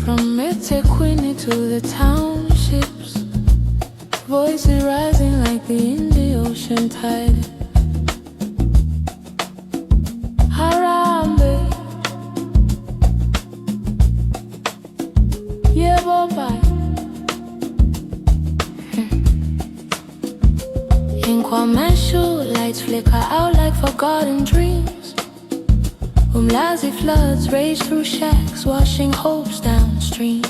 From eThekwini to the townships, voices rising like the Indian Ocean tide. Harambe, yebobai. In Kwameshu, lights flicker out like forgotten dreams. Umlazi floods rage through shacks, washing hopes downstream.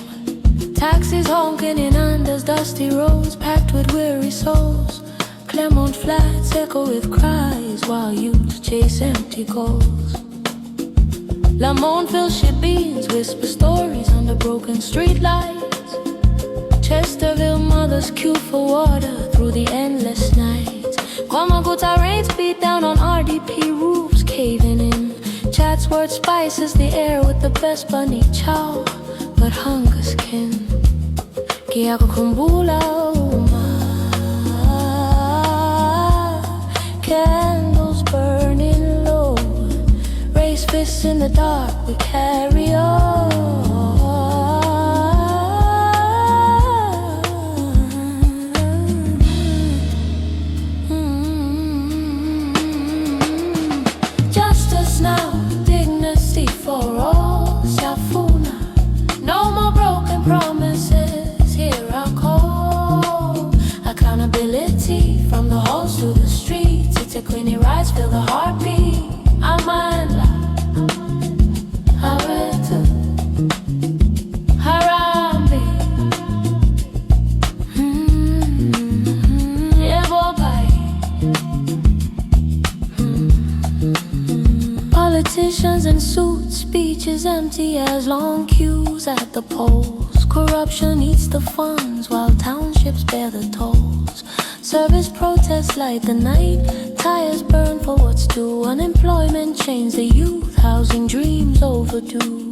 Taxis honking in Anda's dusty roads, packed with weary souls. Claremont flats echo with cries, while youth chase empty goals. Lamontville ship-beans whisper stories under broken streetlights. Chesterville mothers queue for water through the endless nights. Kwamakuta rains beat down on RDP roofs, caving in. Chatsworth spices the air with the best bunny chow, but hunger's kin. Kiyakukumbula uma, candles burning low. Raise fists in the dark, we carry on. Justice now, dignity for all, Safuna. No more broken promises, hear our call. Accountability from the halls to the streets. eThekwini rights, feel the heartbeat. Amandla, Awetu, Harambe, Yebobai. Politicians in suits, speeches empty as long queues at the polls. Corruption eats the funds while townships bear the tolls. Service protests light the night, tires burn for what's due. Unemployment chains the youth, housing dreams overdue.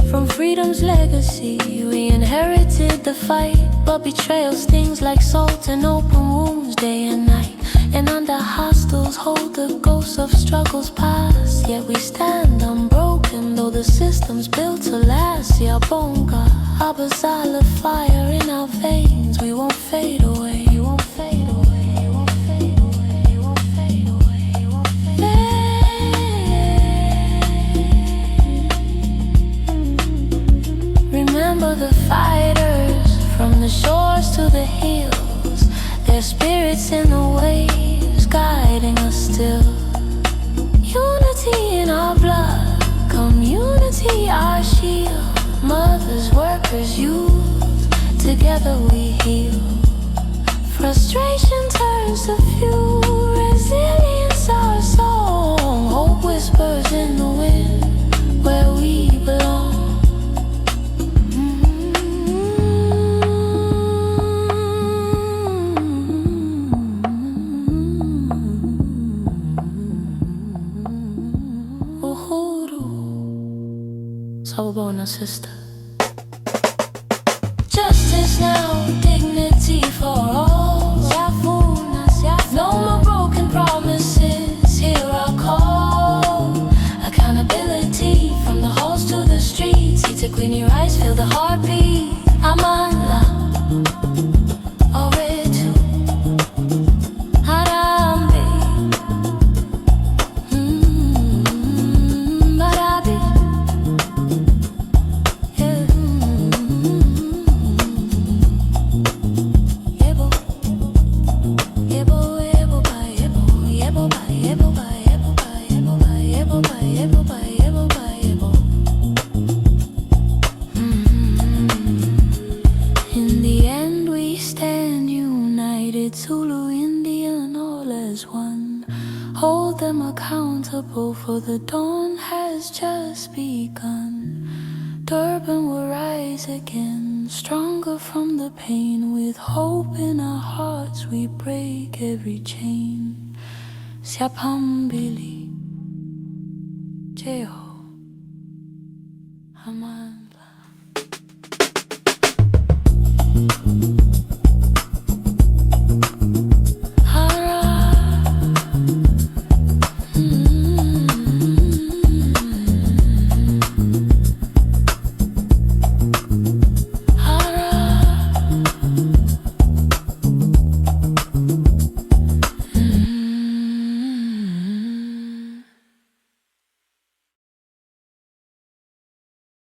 From freedom's legacy, we inherited the fight, but betrayal stings like salt and open wounds day and night. And under hostels hold the ghosts of struggles past. Yet we stand unbroken, though the system's built to last. Yabonga, Abazala, fire in our veins. We won't fade away, you won't fade away, you won't fade away, you won't fade away, you won't fade away. Remember the fighters from the shores to the hills. Their spirits in the waves, guiding us still. Unity in our blood, community our shield. Mothers, workers, youth, together we heal. Frustration turns to fuel, resilience our song. Hope whispers in the wind, where we belong. Sawubona, sister. Justice now, dignity for all. Siyafuna, siyafuna. No more broken promises, hear our call. Accountability from the halls to the streets. eThekwini rights, feel the heartbeat. Amandla, Awetu, Harambe, Barabi. hold them accountable, for the dawn has just begun. Durban will rise again, stronger from the pain. With hope in our hearts we break every chain. Siyaphambili, Jeho, Ama.